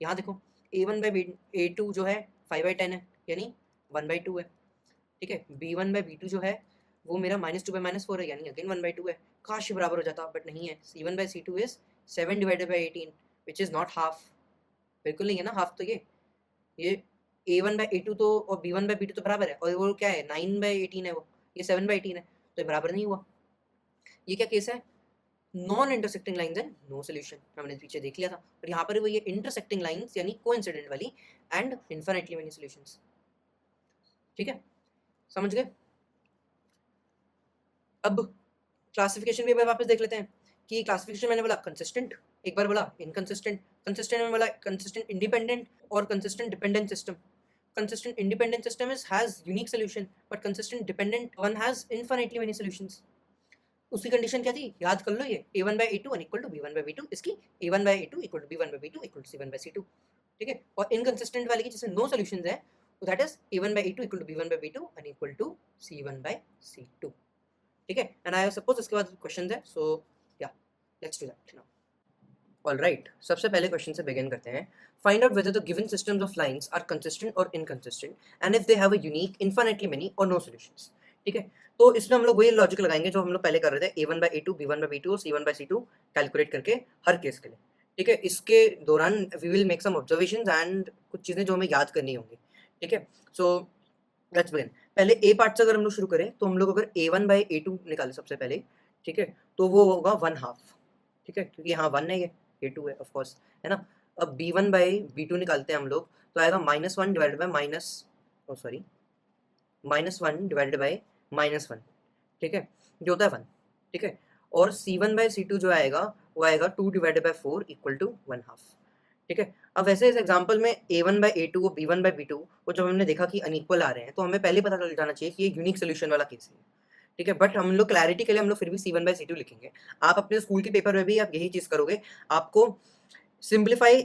यहाँ देखो a1/a2 जो है 5/10 है, यानी 1/2 है। ठीक है, b1/b2 जो है वो मेरा -2/-4 है, यानी अगेन 1/2 है। काश बराबर हो जाता, बट नहीं है। c1/c2 is 7/18 which is not half, बिल्कुल नहीं है ना हाफ। तो ये a1/a2 तो और b1/b2 तो बराबर है, और वो क्या है 9/18 है, वो ये 7/18 है, तो ये बराबर नहीं हुआ। ये क्या केस है, non intersecting lines and no solution, हमने पीछे देख लिया था। और यहाँ पर वो ये इंटरसेक्टिंग लाइंस यानी कोइंसिडेंट वाली एंड इनफिनिटली मेनी सॉल्यूशंस। ठीक है, समझ गए। अब क्लासिफिकेशन भी वापस देख लेते हैं कि क्लासिफिकेशन मैंने बोला कंसिस्टेंट, एक बार बोला इनकंसिस्टेंट, कंसिस्टेंट में बोला कंसिस्टेंट इंडिपेंडेंट और consistent dependent system. Consistent independent system is has unique solution, but consistent dependent one has infinitely many solutions. उसकी कंडीशन क्या थी, याद कर लो, ये a1/a2 इक्वल टू b1/b2, इसकी a1/a2 equal to b1/b2 equal to c1/c2। ठीक है, और इनकंसिस्टेंट वाली की जिसमें नो सॉल्यूशंस है, that is a1/a2 equal to b1/b2 and equal to c1/c2। ठीक है, एंड आई सपोज इसके बाद क्वेश्चंस है, सो या let's do that now. Alright, सबसे पहले क्वेश्चन से बिगिन करते हैं। Find out whether the given systems of lines are consistent और inconsistent and if they have a unique infinitely many और नो सॉल्यूशंस। ठीक है, तो इसमें हम लोग वही लॉजिक लगाएंगे जो हम लोग पहले कर रहे थे, a1/a2 b1/b2 और c1/c2 कैलकुलेट करके हर केस के लिए। ठीक है, इसके दौरान we will make some observations and कुछ चीजें जो हमें याद करनी होंगी। ठीक है, सो लेट्स बिगिन। पहले ए पार्ट से अगर हम लोग शुरू करें, तो हम लोग अगर a1/a2 निकालें सबसे पहले, ठीक है, तो वो होगा 1/2। ठीक है, क्योंकि यहाँ 1 है, ये 2 है ऑफ कोर्स, है ना। अब b1/b2 निकालते हैं हम लोग, तो आएगा -1 डिवाइडेड बाय -1 ठीक है, जो होता है 1। ठीक है, और c1/c2 जो आएगा वो आएगा 2 डिवाइडेड बाय 4 इक्वल टू 1/2। ठीक है, अब वैसे इस एग्जांपल में a1/a2 और b1/b2 वो जब हमने देखा कि अनइक्वल आ रहे हैं, तो हमें पहले पता चल जाना चाहिए कि ये यूनिक सोल्यूशन वाला केस है। ठीक है, बट हम लोग क्लैरिटी के लिए हम लोग फिर भी c1/c2 लिखेंगे। आप अपने स्कूल के पेपर में भी आप यही चीज करोगे, आपको सिंप्लीफाई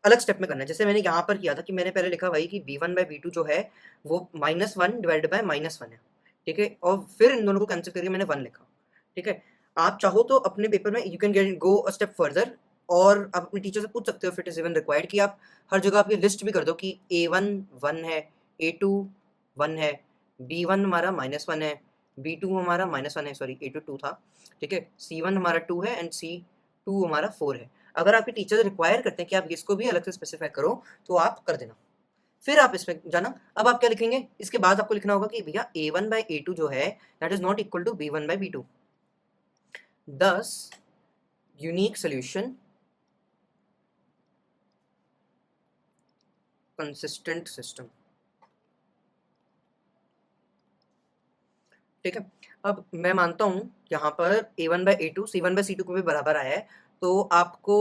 अलग स्टेप में करना है। जैसे मैंने यहाँ पर किया था कि मैंने पहले लिखा भाई कि b1/b2 जो है वो -1 डिवाइडेड बाय -1 है। ठीक है, और फिर इन दोनों को कैंसिल करके मैंने 1 लिखा। ठीक है, आप चाहो तो अपने पेपर में you can get go a step further, और आप अपने टीचर से पूछ सकते हो, फिट इज इवन रिक्वायर्ड, कि आप हर जगह आपकी लिस्ट भी कर दो कि a1 1 है, a2 1 है, b1 हमारा -1 है, b2 हमारा -1 है, सॉरी a2 2 था। ठीक है, c1 हमारा 2 है एंड c2 हमारा 4 है। अगर आपके टीचर रिक्वायर करते हैं कि आप इसको भी अलग से स्पेसिफाई करो, तो आप कर देना, फिर आप इसमें जाना। अब आप क्या लिखेंगे, इसके बाद आपको लिखना होगा कि भैया a1/a2 जो है that is not equal to b1/b2, thus unique solution consistent system. ठीक है, अब मैं मानता हूं यहाँ पर a1/a2 c1/c2 को भी बराबर आया है, तो आपको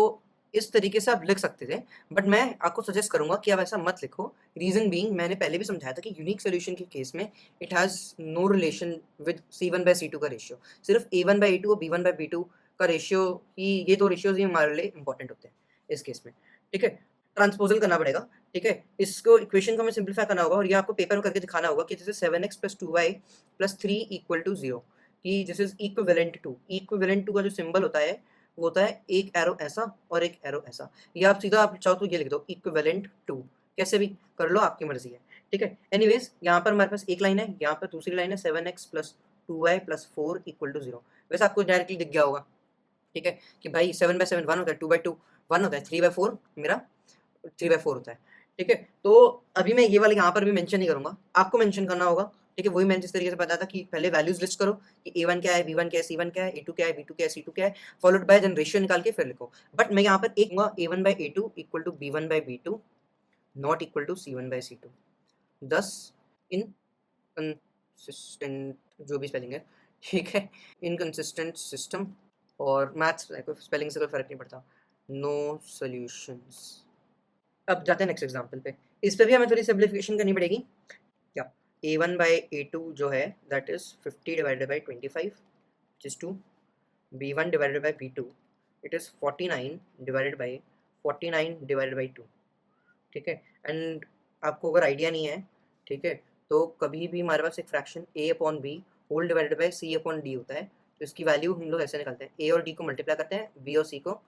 इस तरीके से आप लिख सकते थे, बट मैं आपको सजेस्ट करूंगा कि आप ऐसा मत लिखो। रीजन बीइंग, मैंने पहले भी समझाया था कि यूनिक सोल्यूशन के केस में it has no relation with C1/C2 का रेशियो। सिर्फ A1/A2 और B1/B2 का रेशियो ही, ये दो रेशियोज ही हमारे लिए इंपॉर्टेंट होते हैं इस केस में, ठीक है। ट्रांसपोजल करना पड़ेगा, ठीक है। इसको इक्वेशन को हमें सिंप्लीफाई करना होगा और ये आपको पेपर में करके दिखाना होगा कि जैसे 7x + 2y + 3 = 0, कि this is equivalent to. Equivalent to का जो सिंबल होता है वो होता है एक एरो ऐसा और एक एरो ऐसा, या आप सीधा आप चाहो तो ये लिख दो इक्विवेलेंट टू, कैसे भी कर लो, आपकी मर्जी है, ठीक है। एनीवेज, यहाँ पर हमारे पास एक लाइन है, यहाँ पर दूसरी लाइन है 7x + 2y + 4 = 0। वैसे आपको डायरेक्टली दिख गया होगा, ठीक है, कि भाई 7/7 1 होता है, 2/2 1 होता है, 3/4 मेरा 3/4 होता है, ठीक है। तो अभी मैं ये वाला यहाँ पर भी मेंशन नहीं करूंगा, आपको मेंशन करना होगा, ठीक है। वही मैंने जिस तरीके से बताया था कि पहले वैल्यूज लिस्ट करो कि A1 क्या है, B1 क्या है, C1 क्या है, A2 क्या है, B2 क्या है, C2 क्या है, फॉलोड बाय देन रेशियो निकाल के फिर लिखो। बट मैं यहाँ पर एक दूंगा A1/A2 = B1/B2 not equal to C1/C2। दस इनकंसिस्टेंट, जो भी स्पेलिंग है, ठीक है, इनकंसिस्टेंट सिस्टम, और मैथ्स स्पेलिंग से कोई फर्क नहीं पड़ता, नो सॉल्यूशंस। अब जाते हैं नेक्स्ट एग्जांपल पे। इस पे भी हमें थोड़ी सिंप्लीफिकेशन करनी पड़ेगी। क्या, A1/A2 जो है that is 50/25 which is 2, B1/B2 it is 49/49/2, ठीक है। एंड आपको अगर आइडिया नहीं है, ठीक है, तो कभी भी हमारे पास एक fraction A/B whole divided by C/D होता है, तो इसकी वैल्यू हम लोग ऐसे निकालते हैं, A और D को मल्टीप्लाई करते हैं, B और C को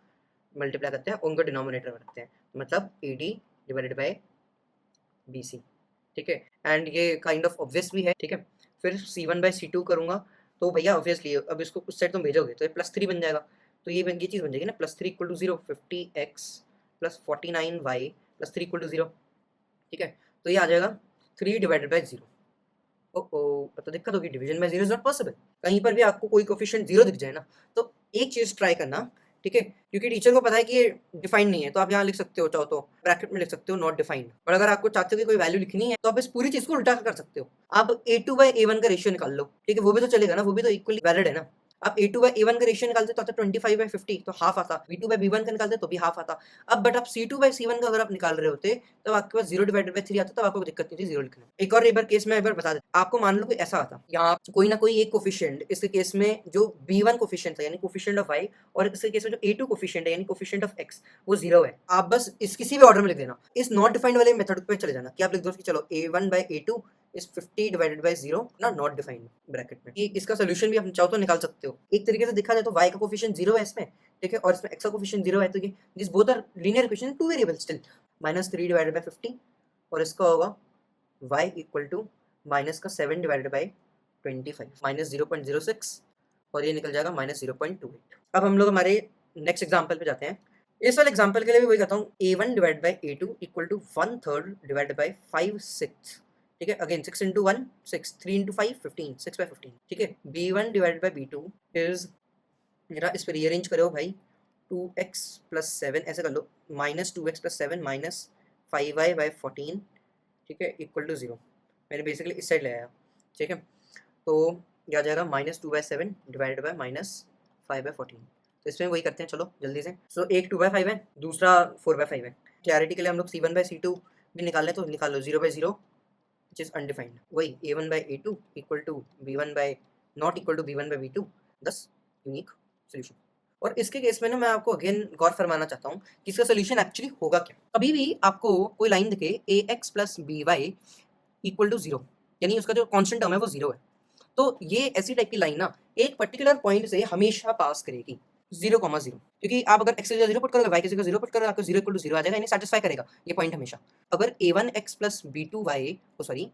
मल्टीप्लाई करते हैं, उनको डिनोमिनेटर में रखते हैं, मतलब AD/BC, ठीक है। एंड ये काइंड ऑफ ऑब्वियस भी है, ठीक है। फिर C1/C2 करूंगा, तो भैया ऑब्वियसली अब इसको उस साइड तुम भेजोगे तो ये +3 बन जाएगा, तो ये चीज़ बन जाएगी ना, +3 = 0, 50x + 49y + 3 = 0, ठीक है। तो ये आ जाएगा 3/0। ओह, तो दिक्कत होगी, डिवीजन में 0 इज नॉट पॉसिबल। कहीं पर भी आपको कोई कोफिशिएंट 0 दिख जाए ना, तो एक चीज़ ट्राई करना, ठीक है, क्योंकि टीचर को पता है कि ये डिफाइंड नहीं है, तो आप यहाँ लिख सकते हो, चाहो तो ब्रैकेट में लिख सकते हो नॉट डिफाइंड। और अगर आपको चाहते हो कि कोई वैल्यू लिखनी है, तो आप इस पूरी चीज़ को उल्टा कर सकते हो। आप A2/A1 का रेशियो निकाल लो, ठीक है, वो भी तो चलेगा ना, वो भी तो इक्वली वैलिड है ना। आप A2/A1 का रेशियो निकालते तो आता 25/50, तो हाफ आता। B2/B1 का निकालते तो भी हाफ आता। अब बट आप C2/C1 का अगर आप निकाल रहे होते, तब आपके पास 0/3 आता, तब आपको दिक्कत नहीं थी 0 लिखने में। एक और केस में एक बार बता देता, आपको मान लो कोई ऐसा आता, यहाँ कोई ना कोई एक कोफिशिएंट, इसके केस में जो B1 कोफिशिएंट था यानी कोफिशिएंट ऑफ y, और इसके केस में जो A2 कोफिशिएंट है यानी कोफिशिएंट ऑफ x, वो 0 है। आप बस इस किसी भी ऑर्डर में लिख देना, इस नॉट डिफाइंड वाले मेथड पे चले जाना, कि आप लिख दो कि चलो A1/A2 is 50/0 ना नॉट डिफाइंड ब्रैकेट में। इसका सोल्यूशन भी आप चाहो तो निकाल सकते हो। एक तरीके से देखा जाए तो y का कोफिशिएंट 0 है इसमें, ठीक है, और इसमें x का कोफिशिएंट 0 है, तो ये this both are linear equation, two variable still, -3/50, और इसका होगा y = -7/25 -0.06, और ये निकल जाएगा -0.28। अब हम लोग हमारे नेक्स्ट एग्जाम्पल पे जाते हैं। इस वाले एग्जाम्पल के लिए भी वही कहता हूँ, A1/A2 = 1/3/5/6, ठीक है। अगेन 6 × 1 6, 3 × 5 15, 6/15, ठीक है। B1/B2 इज मेरा, इस पर रीअरेंज करो भाई, 2x + 7 ऐसे कर लो, -2x + 7 -5y/14, ठीक है, = 0। मैंने बेसिकली इस साइड ले आया, ठीक है। तो ये आ जाएगा -2/7 डिवाइडेड बाय -5/14। तो इसमें वही करते हैं, चलो जल्दी से। सो एक 2/5 है, दूसरा 4/5 है। क्लैरिटी के लिए हम लोग C1/C2 भी निकाल लें, तो निकाल लो 0/0 which is undefined। वही A1/A2 = B1/B2, thus unique solution. और इसके केस में ना मैं आपको अगेन गौर फरमाना चाहता हूँ कि इसका सोल्यूशन एक्चुअली होगा क्या। कभी भी आपको कोई लाइन दिखे AX + BY = 0, यानी उसका जो कांस्टेंट टर्म है वो 0 है, तो ये ऐसी टाइप की लाइन ना एक पर्टिकुलर पॉइंट से हमेशा पास करेगी 0,0, क्योंकि आप अगर x की जगह 0 पुट करोगे, y की जगह 0 पुट करोगे, आपको 0 = 0 आ जाएगा, यानी सेटिस्फाई करेगा ये पॉइंट हमेशा। अगर A1x + B2y sorry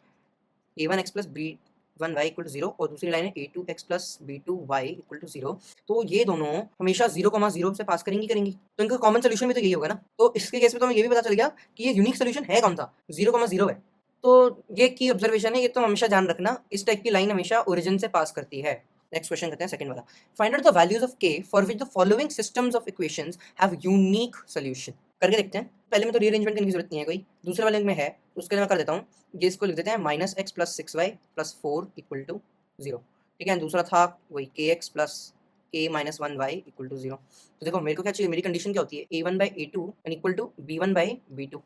A1x + B1y = 0 और दूसरी लाइन है A2x + B2y = 0, तो ये दोनों हमेशा 0,0 से पास करेंगी। तो इनका कॉमन सोल्यूशन भी तो यही होगा ना। तो इसके केस में तो हमें ये भी पता चल गया कि ये यूनिक सोल्यूशन है कौन सा, 0,0 है। तो ये की ऑब्जर्वेशन है, ये तो हमेशा ध्यान रखना, इस टाइप की लाइन हमेशा ओरिजिन से पास करती है। नेक्स्ट क्वेश्चन करते हैं, सेकंड वाला। Find out the values of k for which the following systems of equations have unique solution. करके देखते हैं। पहले में तो रीअरेंजमेंट करने की जरूरत नहीं है कोई, दूसरे वाले में है, तो उसके लिए मैं कर देता हूँ, ये इसको लिख देते हैं -x + 6y + 4 = 0, ठीक है। दूसरा था वही kx + a minus one y equal to 0। तो देखो मेरे को क्या चाहिए, मेरी कंडीशन क्या होती है, a1/a2 and equal to b1/b2।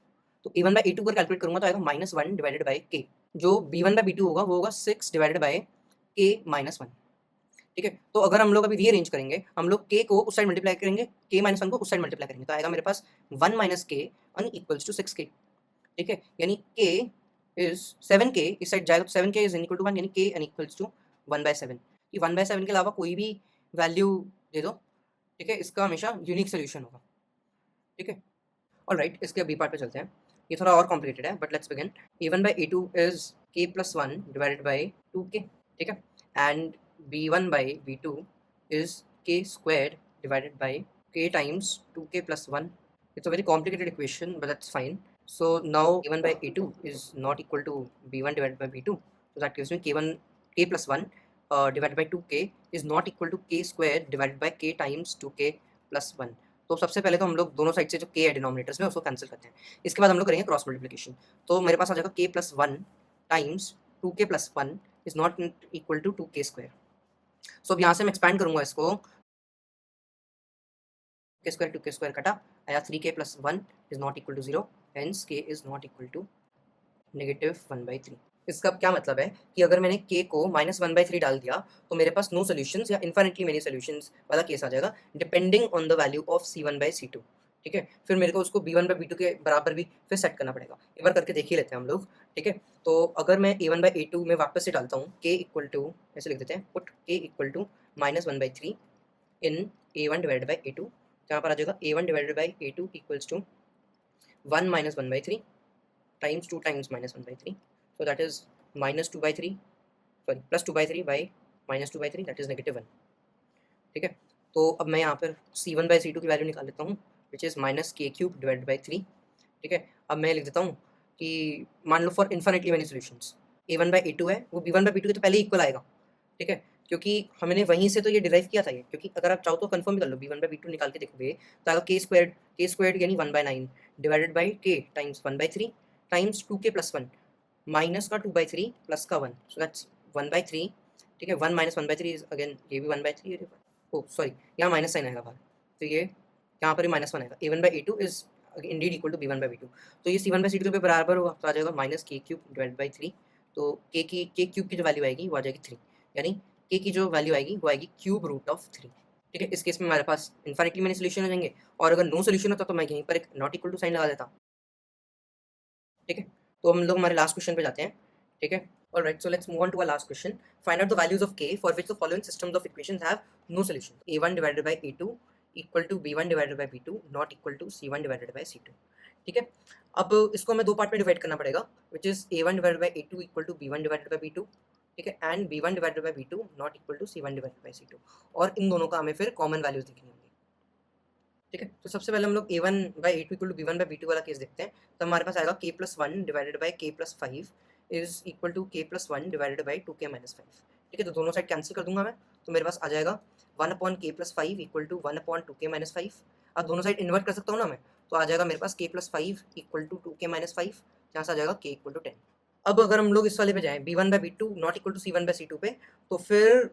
तो a1/a2 पर कैलकुलेट करूंगा तो आएगा -1 डिवाइडेड बाई k। जो b1/b2 होगा वो होगा 6 divided by k minus one. ठीक है, तो अगर हम लोग अभी रीअरेंज करेंगे, हम लोग k को उस साइड मल्टीप्लाई करेंगे, k माइनस वन को उस साइड मल्टीप्लाई करेंगे, तो आएगा मेरे पास 1 minus k and equals to 6k। ठीक है, यानी k इज 7k, इस साइड जाएगा तो 7k इज इक्वल टू 1, यानी k एन इक्वल्स टू 1/7। कि 1/7 के अलावा कोई भी वैल्यू दे दो, ठीक है, इसका हमेशा यूनिक सोल्यूशन होगा। ठीक है, ऑलराइट, इसके बी पार्ट पे चलते हैं। ये थोड़ा और कॉम्प्लिकेटेड है, but let's begin. a1/a2 is k plus one divided by 2k। ठीक है, and b1/b2 is k squared divided by k times 2k plus one. It's a very complicated equation, but that's fine. So now a1/a2 is not equal to b1 divided by b2. So that gives me k plus 1 divided by 2k is not equal to k square divided by k times 2k plus 1. तो सबसे पहले तो हम लोग दोनों side से जो k है डिनोमिनेटर्स में उसको कैंसिल करते हैं। इसके बाद हम लोग करेंगे क्रॉस मल्टीप्लिकेशन। तो मेरे पास आ जाएगा k plus 1 times 2k plus 1 is not equal to 2k square. So अब यहाँ से मैं एक्सपैंड करूंगा इसको, k square 2k square कटा, आया 3k plus 1 is not equal to 0, hence k is not equal to -1/3। इसका क्या मतलब है कि अगर मैंने k को -1/3 डाल दिया तो मेरे पास नो सॉल्यूशंस या इन्फिनिटली मेनी सॉल्यूशंस वाला केस आ जाएगा, depending on the value of c1/c2। ठीक है, फिर मेरे को उसको b1/b2 के बराबर भी फिर सेट करना पड़ेगा। एक बार करके देख ही लेते हैं हम लोग। ठीक है, तो अगर मैं a1/a2 में वापस से डालता हूँ, k इक्वल टू, ऐसे लिख देते हैं, put k equal to -1/3 in a1 divided by a2। यहाँ पर आ जाएगा a1 divided by a2 equals to 1 minus 1/3 times 2 times -1/3, so that is -2/3, sorry +2/3 by -2/3, that is -1। ठीक है, तो अब मैं यहाँ पर c1/c2 की वैल्यू निकाल लेता हूँ, which is -k³ divided by 3। ठीक है, अब मैं लिख देता हूँ कि मान लो for infinitely many solutions a1/a2 है, वो b1/b2 के तो पहले इक्वल आएगा। ठीक है, क्योंकि हमने वहीं से तो ये डिराइव किया था ये, क्योंकि अगर आप चाहो तो कंफर्म भी कर लो, b1/b2 निकाल के देखोगे तो आएगा k स्क्वायर्ड यानी 1/9 divided by k times 1/3 times 2k plus 1 minus का 2/3 प्लस का 1, सो दैट्स 1/3। ठीक है, 1 माइनस 1/3 इज अगेन ये भी 1/3, ओ सॉरी यहाँ माइनस साइन आएगा बाहर, तो ये यहाँ पर भी -1 आएगा। a1/a2 is Indeed equal to b1/b2, तो ये c1/c2 के बराबर होगा, तो आ जाएगा -k³ डिवाइडेड बाई 3। तो k³ की जो वैल्यू आएगी वो आ जाएगी 3, यानी k की जो वैल्यू आएगी वो आएगी क्यूब रूट ऑफ 3। ठीक है, इस केस में हमारे पास इन्फिनिटली मेनी सोल्यूशन हो जाएंगे, और अगर नो सोल्यूशन होता तो मैं यहीं पर एक नॉट इक्वल टू साइन लगा देता। ठीक है, तो हम लोग हमारे लास्ट क्वेश्चन पे जाते हैं। ठीक है, alright, so let's move on to our last question. Find out the values of k for which the following systems of equations have no solution. a1 divided by a2 equal to b1 divided by b2 not equal to c1 divided by c2। ठीक है, अब इसको हमें दो part में divide करना पड़ेगा, which is a1 divided by a2 equal to b1 divided by b2। ठीक है, and b1 divided by b2 not equal to c1 divided by c2, और इन दोनों का हमें फिर कॉमन वैल्यूज देखनी होंगी। ठीक है, तो सबसे पहले हम लोग a1/a2 इक्वल टू b1/b2 वाला केस देखते हैं। तो हमारे पास आएगा k plus 1 divided by k plus 5 is equal to k plus 1 divided by 2k minus 5। ठीक है, तो दोनों साइड कैंसिल कर दूंगा मैं, तो मेरे पास आ जाएगा 1/k plus 5 equal to 1/2k minus 5। अब दोनों साइड इन्वर्ट कर सकता हूँ ना मैं, तो आ जाएगा मेरे पास k plus 5 equal to 2k minus 5, जहाँ से आ जाएगा k इक्वल टू 10। अब अगर हम लोग इस वाले पे जाएँ b1/b2 not equal to c1/c2 पे, तो फिर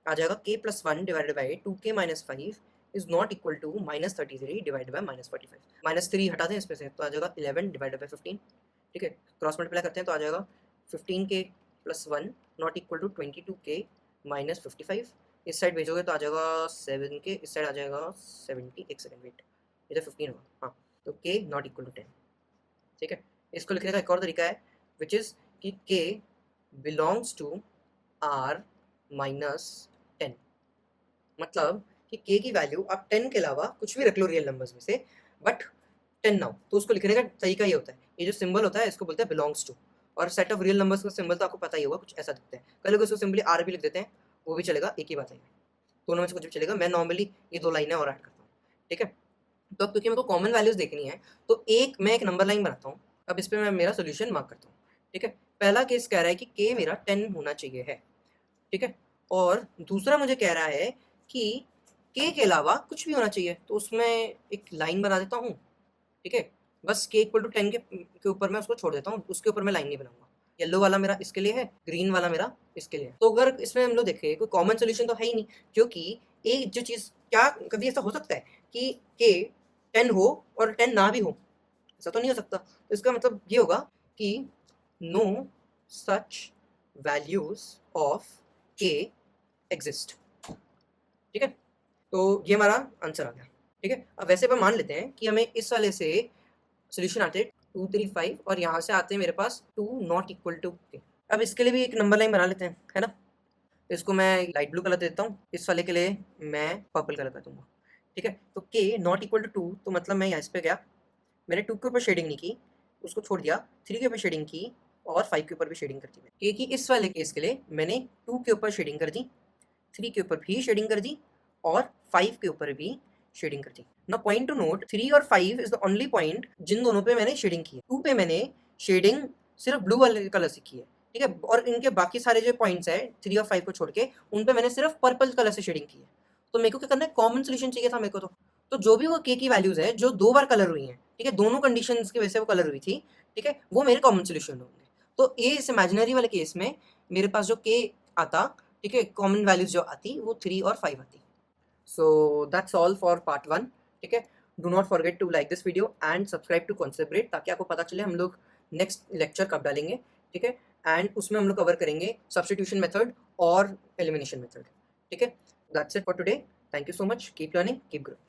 आ जाएगा k plus 1 divided by 2k minus 5 is not equal to -33 divided by -45। -3 हटा दें इसमें से, तो आ जाएगा 11 डिवाइडेड बाई 15। ठीक है, क्रॉस मल्टीप्लाई करते हैं तो आ जाएगा 15k plus 1 not equal to 22k minus 55। इस साइड भेजोगे तो आ जाएगा 7k, इस साइड आ जाएगा 70, एक सेकंड वेट, ये तो 15 होगा, हाँ, तो k नॉट इक्वल टू 10। ठीक है, इसको लिखने का एक और तरीका है, विच इज़ कि k belongs to r minus 10। मतलब कि k की वैल्यू आप 10 के अलावा कुछ भी रख लो रियल नंबर्स में से, बट 10 ना हो, तो उसको लिखने का तरीका ये होता है, ये जो सिंबल होता है इसको बोलते हैं बिलोंग्स टू, और सेट ऑफ रियल नंबर्स का सिंबल तो आपको पता ही होगा, कुछ ऐसा दिखता है। कल लोग इसको सिंपली आर भी लिख देते हैं, वो भी चलेगा, एक ही बात है, दोनों में से कुछ भी चलेगा। मैं नॉर्मली ये दो लाइनें और ऐड करता हूँ। ठीक है, तो अब क्योंकि मेरे को कॉमन वैल्यूज देखनी है, तो मैं एक नंबर लाइन बनाता हूँ। अब इस पर मैं मेरा सोल्यूशन मार्क करता हूँ। ठीक है, पहला केस कह रहा है कि k मेरा 10 होना चाहिए है। ठीक है, और दूसरा मुझे कह रहा है कि k के अलावा कुछ भी होना चाहिए, तो उसमें एक लाइन बना देता हूँ। ठीक है, बस k इक्वल टू 10 के ऊपर मैं उसको छोड़ देता हूँ, उसके ऊपर मैं लाइन नहीं बनाऊंगा। येलो वाला मेरा इसके लिए है, ग्रीन वाला मेरा इसके लिए है। तो अगर इसमें हम लोग देखें कोई कॉमन सोल्यूशन तो है ही नहीं, क्योंकि एक जो चीज़, क्या कभी ऐसा हो सकता है कि k 10 हो और 10 ना भी हो? ऐसा तो नहीं हो सकता। तो इसका मतलब ये होगा कि no such values of k exist. ठीक है? तो ये हमारा आंसर आ गया। ठीक है? अब वैसे अपन मान लेते हैं कि हमें इस वाले से सॉल्यूशन आते हैं 2, 3, 5 और यहाँ से आते हैं मेरे पास 2 नॉट इक्वल टू k। अब इसके लिए भी एक नंबर लाइन बना लेते हैं, है ना? इसको मैं लाइट ब्लू कलर दे देता हूँ, इस वाले के लिए मैं पर्पल कलर कर दूँगा। ठीक है? तो k नॉट इक्वल टू 2, तो मतलब मैं यहाँ इस पे गया, मैंने 2 के ऊपर शेडिंग नहीं की, उसको छोड़ दिया, 3 के ऊपर शेडिंग की और 5 के ऊपर भी शेडिंग कर दी मैंने। k की इस वाले केस के लिए मैंने 2 के ऊपर शेडिंग कर दी, 3 के ऊपर भी शेडिंग कर दी और 5 के ऊपर भी शेडिंग कर दी। नाउ पॉइंट टू नोट, 3 और 5 इज द ओनली पॉइंट जिन दोनों पे मैंने शेडिंग की है। 2 पे मैंने शेडिंग सिर्फ ब्लू वाले कलर से की है, ठीक है? और इनके बाकी सारे जो पॉइंट्स है 3 और 5 को छोड़ के, उन पे मैंने सिर्फ पर्पल कलर से शेडिंग की है। तो मेरे को क्या करना है, कॉमन सोल्यूशन चाहिए था मेरे को तो जो भी वो k की वैल्यूज है जो 2 बार कलर हुई हैं, ठीक है? दोनों कंडीशंस की वजह से वो कलर हुई थी, ठीक है? वो मेरे कॉमन सोल्यूशन होंगे। तो इस इमेजिनरी वाले केस में मेरे पास जो k आता, ठीक है, कॉमन वैल्यूज जो आती वो 3 और 5 आती। So that's all for part 1। ठीक है? Do not forget to like this video and subscribe to concept, ताकि आपको पता चले हम लोग नेक्स्ट लेक्चर कब डालेंगे। ठीक है? एंड उसमें हम लोग कवर करेंगे सब्स्टिट्यूशन मेथड और एलिमिनेशन मेथड। ठीक है? That's it for today. Thank you so much. Keep learning, keep growing.